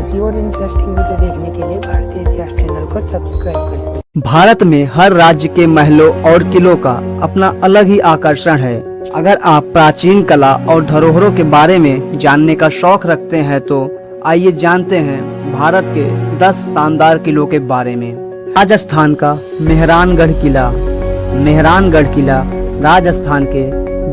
ऐसी और interesting video देखने के लिए भारतीय इतिहास चैनल को सब्सक्राइब करें। भारत में हर राज्य के महलों और किलों का अपना अलग ही आकर्षण है। अगर आप प्राचीन कला और धरोहरों के बारे में जानने का शौक रखते हैं तो आइए जानते हैं भारत के 10 शानदार किलों के बारे में। राजस्थान का मेहरानगढ़ किला। मेहरानगढ़ किला राजस्थान के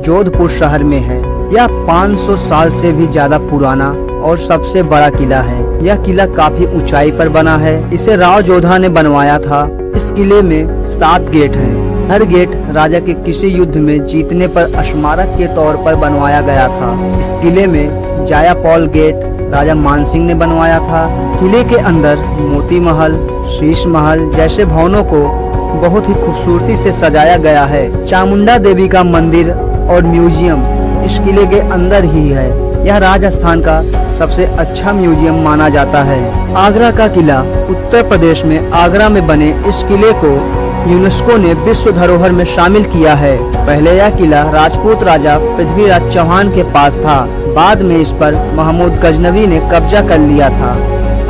जोधपुर शहर में है। यह 500 साल से भी ज्यादा पुराना और सबसे बड़ा किला है। यह किला काफी ऊंचाई पर बना है। इसे राव जोधा ने बनवाया था। इस किले में 7 गेट हैं। हर गेट राजा के किसी युद्ध में जीतने पर स्मारक के तौर पर बनवाया गया था। इस किले में जायापौल गेट राजा मानसिंह ने बनवाया था। किले के अंदर मोती महल, शीश महल जैसे भवनों को बहुत ही खूबसूरती से सजाया गया है। चामुंडा देवी का मंदिर और म्यूजियम इस किले के अंदर ही है। यह राजस्थान का सबसे अच्छा म्यूजियम माना जाता है। आगरा का किला। उत्तर प्रदेश में आगरा में बने इस किले को यूनेस्को ने विश्व धरोहर में शामिल किया है। पहले यह किला राजपूत राजा पृथ्वीराज चौहान के पास था। बाद में इस पर महमूद गजनवी ने कब्जा कर लिया था।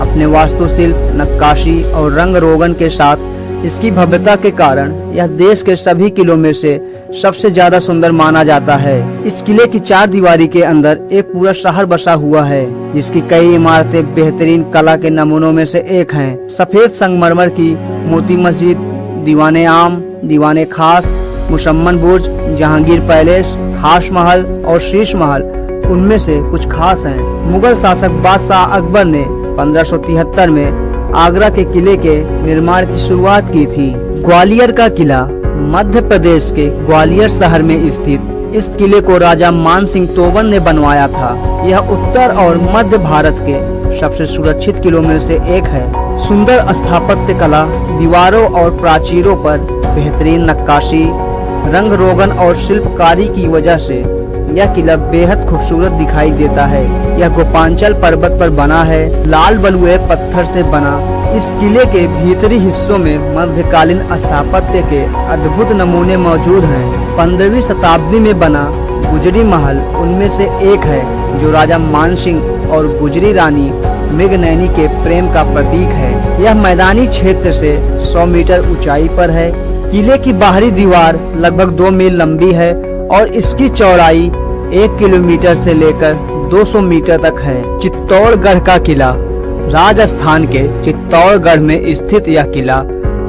अपने वास्तुशिल्प, नक्काशी और रंग रोगन के साथ इसकी भव्यता के कारण यह देश के सभी किलों में से सबसे ज्यादा सुंदर माना जाता है। इस किले की 4 दीवारी के अंदर एक पूरा शहर बसा हुआ है, जिसकी कई इमारतें बेहतरीन कला के नमूनों में से एक हैं। सफेद संगमरमर की मोती मस्जिद, दीवाने आम, दीवाने खास, मुसम्मन बुर्ज, जहांगीर पैलेस, खास महल और शीश महल उनमें से कुछ खास हैं। मुगल शासक बादशाह अकबर ने 1573 में आगरा के किले के निर्माण की शुरुआत की थी। ग्वालियर का किला। मध्य प्रदेश के ग्वालियर शहर में स्थित इस किले को राजा मानसिंह तोमर ने बनवाया था। यह उत्तर और मध्य भारत के सबसे सुरक्षित किलों में से एक है। सुंदर स्थापत्य कला, दीवारों और प्राचीरों पर बेहतरीन नक्काशी, रंग रोगन और शिल्पकारी की वजह से यह किला बेहद खूबसूरत दिखाई देता है। यह गोपांचल पर्वत पर बना है। लाल बलुए पत्थर से बना इस किले के भीतरी हिस्सों में मध्यकालीन स्थापत्य के अद्भुत नमूने मौजूद हैं। 15वीं शताब्दी में बना गुजरी महल उनमें से एक है, जो राजा मानसिंह और गुजरी रानी मृगनयनी के प्रेम का प्रतीक है। यह मैदानी क्षेत्र से 100 मीटर ऊंचाई पर है। किले की बाहरी दीवार लगभग 2 मील लंबी है और इसकी चौड़ाई 1 किलोमीटर से लेकर 200 मीटर तक है। चित्तौड़गढ़ का किला। राजस्थान के चित्तौड़गढ़ में स्थित यह किला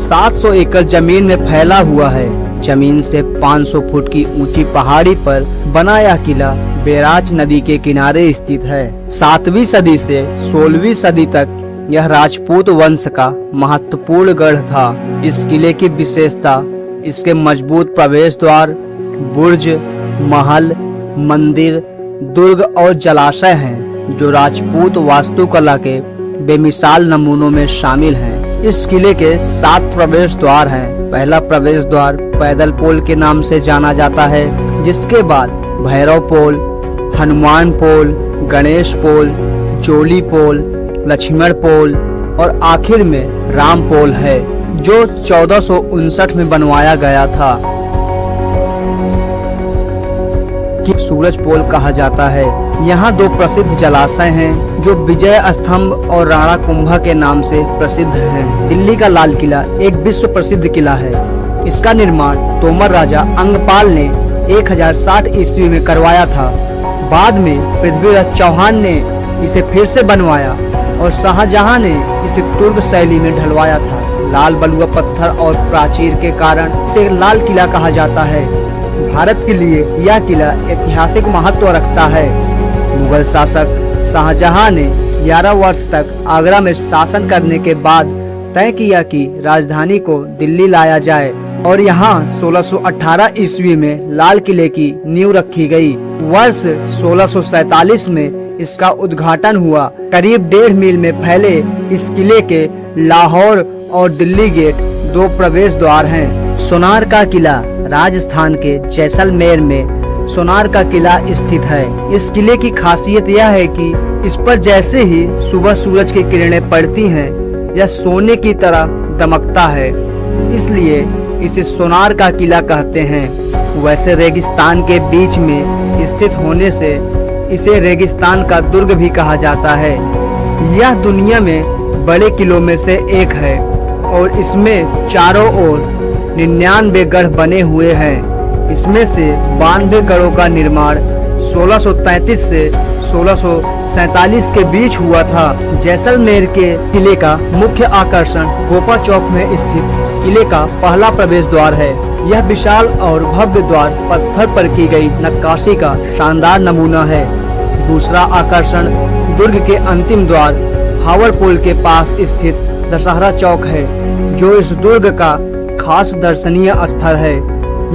700 एकड़ जमीन में फैला हुआ है। जमीन से 500 फुट की ऊंची पहाड़ी पर बना यह किला बैराज नदी के किनारे स्थित है। 7वीं सदी से 16वीं सदी तक यह राजपूत वंश का महत्वपूर्ण गढ़ था। इस किले की विशेषता इसके मजबूत प्रवेश द्वार, बुर्ज, महल, मंदिर, दुर्ग और जलाशय हैं, जो राजपूत वास्तुकला के बेमिसाल नमूनों में शामिल हैं। इस किले के 7 प्रवेश द्वार हैं। पहला प्रवेश द्वार पैदल पोल के नाम से जाना जाता है, जिसके बाद भैरव पोल, हनुमान पोल, गणेश पोल, जोली पोल, लक्ष्मण पोल और आखिर में राम पोल है, जो 1459 में बनवाया गया था, कि सूरज पोल कहा जाता है। यहाँ 2 प्रसिद्ध जलाशय हैं, जो विजय स्तंभ और राणा कुंभा के नाम से प्रसिद्ध हैं। दिल्ली का लाल किला एक विश्व प्रसिद्ध किला है। इसका निर्माण तोमर राजा अंगपाल ने 1060 ईस्वी में करवाया था। बाद में पृथ्वीराज चौहान ने इसे फिर से बनवाया और शाहजहां ने इसे तुर्क शैली में ढलवाया था। लाल बलुआ पत्थर और प्राचीर के कारण इसे लाल किला कहा जाता है। भारत के लिए यह किला ऐतिहासिक महत्व रखता है। मुगल शासक शाहजहां ने 11 वर्ष तक आगरा में शासन करने के बाद तय किया कि राजधानी को दिल्ली लाया जाए और यहाँ 1618 ईस्वी में लाल किले की नींव रखी गई। वर्ष 1647 में इसका उद्घाटन हुआ। करीब 1.5 मील में फैले इस किले के लाहौर और दिल्ली गेट 2 प्रवेश द्वार हैं। सोनार का किला। राजस्थान के जैसलमेर में सोनार का किला स्थित है। इस किले की खासियत यह है कि इस पर जैसे ही सुबह सूरज की किरणें पड़ती हैं, यह सोने की तरह दमकता है, इसलिए इसे सोनार का किला कहते हैं। वैसे रेगिस्तान के बीच में स्थित होने से इसे रेगिस्तान का दुर्ग भी कहा जाता है। यह दुनिया में बड़े किलों में से एक है और इसमें चारों ओर 99 गढ़ बने हुए हैं। इसमें से 92 गढ़ों का निर्माण 1633 से 1647 के बीच हुआ था। जैसलमेर के किले का मुख्य आकर्षण गोपा चौक में स्थित किले का पहला प्रवेश द्वार है। यह विशाल और भव्य द्वार पत्थर पर की गई नक्काशी का शानदार नमूना है। दूसरा आकर्षण दुर्ग के अंतिम द्वार हावड़ पुल के पास स्थित दशहरा चौक है, जो इस दुर्ग का खास दर्शनीय स्थल है।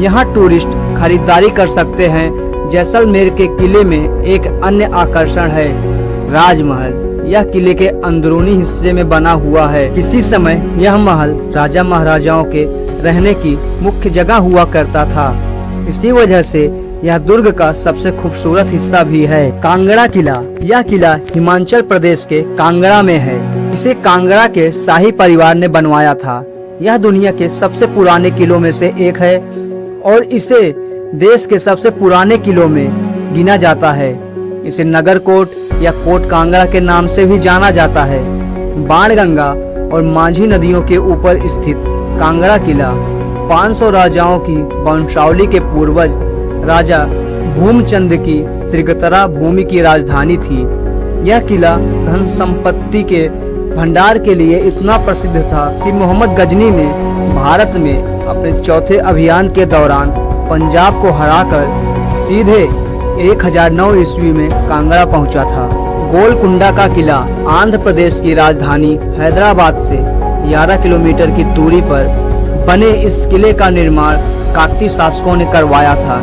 यहाँ टूरिस्ट खरीदारी कर सकते हैं। जैसलमेर के किले में एक अन्य आकर्षण है राजमहल। यह किले के अंदरूनी हिस्से में बना हुआ है। किसी समय यह महल राजा महाराजाओं के रहने की मुख्य जगह हुआ करता था। इसी वजह से यह दुर्ग का सबसे खूबसूरत हिस्सा भी है। कांगड़ा किला। यह किला हिमाचल प्रदेश के कांगड़ा में है। इसे कांगड़ा के शाही परिवार ने बनवाया था। यह दुनिया के सबसे पुराने किलों में से एक है और इसे देश के सबसे पुराने किलों में गिना जाता है। इसे नगर कोट या कोट कांगड़ा के नाम से भी जाना जाता है। बाणगंगा और मांझी नदियों के ऊपर स्थित कांगड़ा किला 500 राजाओं की वंशावली के पूर्वज राजा भूमचंद की त्रिगतरा भूमि की राजधानी थी। यह किला धन संपत्ति के भंडार के लिए इतना प्रसिद्ध था कि मोहम्मद गजनी ने भारत में अपने चौथे अभियान के दौरान पंजाब को हराकर सीधे 1009 ईस्वी में कांगड़ा पहुंचा था। गोलकुंडा का किला आंध्र प्रदेश की राजधानी हैदराबाद से 11 किलोमीटर की दूरी पर बने इस किले का निर्माण काकतीय शासकों ने करवाया था।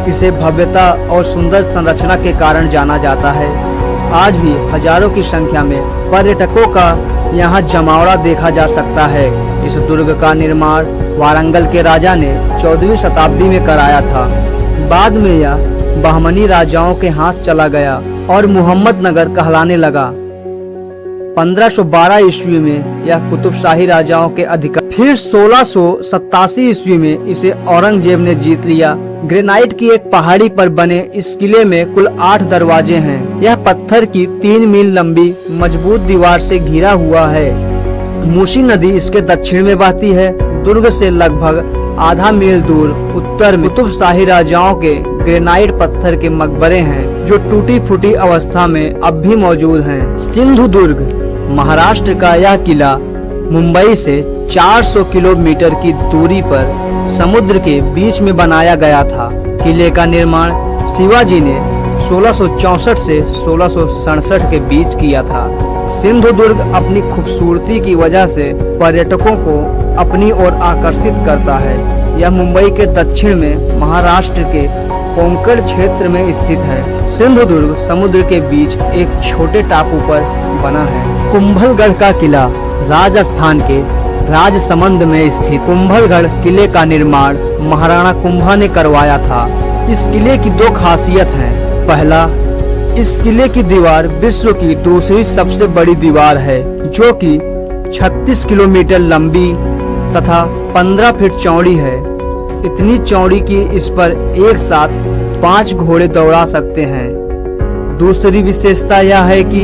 इसे भव्यता और सुंदर संरचना के कारण जाना जाता है। आज भी हजारों की संख्या में पर्यटकों का यहाँ जमावड़ा देखा जा सकता है। इस दुर्ग का निर्माण वारंगल के राजा ने 14वीं शताब्दी में कराया था। बाद में यह बहमनी राजाओं के हाथ चला गया और मुहम्मदनगर कहलाने लगा। 1512 ईस्वी में यह कुतुबशाही राजाओं के अधिकार। फिर 1687 ईस्वी में इसे औरंगजेब ने जीत लिया। ग्रेनाइट की एक पहाड़ी पर बने इस किले में कुल 8 दरवाजे हैं। यह पत्थर की 3 मील लंबी मजबूत दीवार से घिरा हुआ है। मूसी नदी इसके दक्षिण में बहती है। दुर्ग से लगभग आधा मील दूर उत्तर में कुतुबशाही राजाओं के ग्रेनाइट पत्थर के मकबरे हैं, जो टूटी फूटी अवस्था में अब भी मौजूद हैं। सिंधु दुर्ग महाराष्ट्र का यह किला मुंबई से 400 किलोमीटर की दूरी पर समुद्र के बीच में बनाया गया था। किले का निर्माण शिवाजी ने 1664 से 1667 के बीच किया था। सिंधु दुर्ग अपनी खूबसूरती की वजह से पर्यटकों को अपनी ओर आकर्षित करता है। यह मुंबई के दक्षिण में महाराष्ट्र के कोंकण क्षेत्र में स्थित है। सिंधु दुर्ग समुद्र के बीच एक छोटे टापू पर बना है। कुंभलगढ़ का किला राजस्थान के राजसमंद में स्थित कुंभलगढ़ किले का निर्माण महाराणा कुंभा ने करवाया था। इस किले की 2 खासियत हैं। पहला, इस किले की दीवार विश्व की दूसरी सबसे बड़ी दीवार है, जो कि 36 किलोमीटर लंबी तथा 15 फीट चौड़ी है। इतनी चौड़ी कि इस पर एक साथ 5 घोड़े दौड़ा सकते हैं। दूसरी विशेषता यह है कि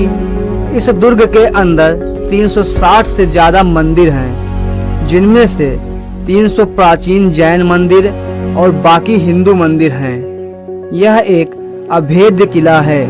इस दुर्ग के अंदर 360 से ज्यादा मंदिर हैं, जिनमें से 300 प्राचीन जैन मंदिर और बाकी हिंदू मंदिर हैं। यह एक अभेद्य किला है,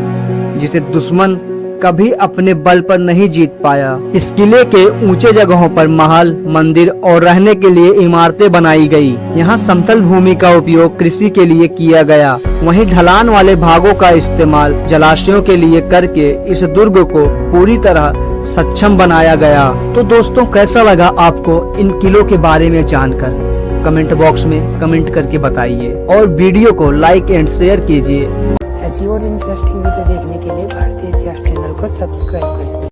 जिसे दुश्मन कभी अपने बल पर नहीं जीत पाया। इस किले के ऊंचे जगहों पर महल, मंदिर और रहने के लिए इमारतें बनाई गई। यहाँ समतल भूमि का उपयोग कृषि के लिए किया गया। वहीं ढलान वाले भागों का इस्तेमाल जलाशयों के लिए करके इस दुर्ग को पूरी तरह सक्षम बनाया गया। तो दोस्तों, कैसा लगा आपको इन किलों के बारे में जानकर? कमेंट बॉक्स में कमेंट करके बताइए और वीडियो को लाइक एंड शेयर कीजिए। ऐसी और इंटरेस्टिंग वीडियो देखने के लिए भारतीय इतिहास चैनल को सब्सक्राइब करें।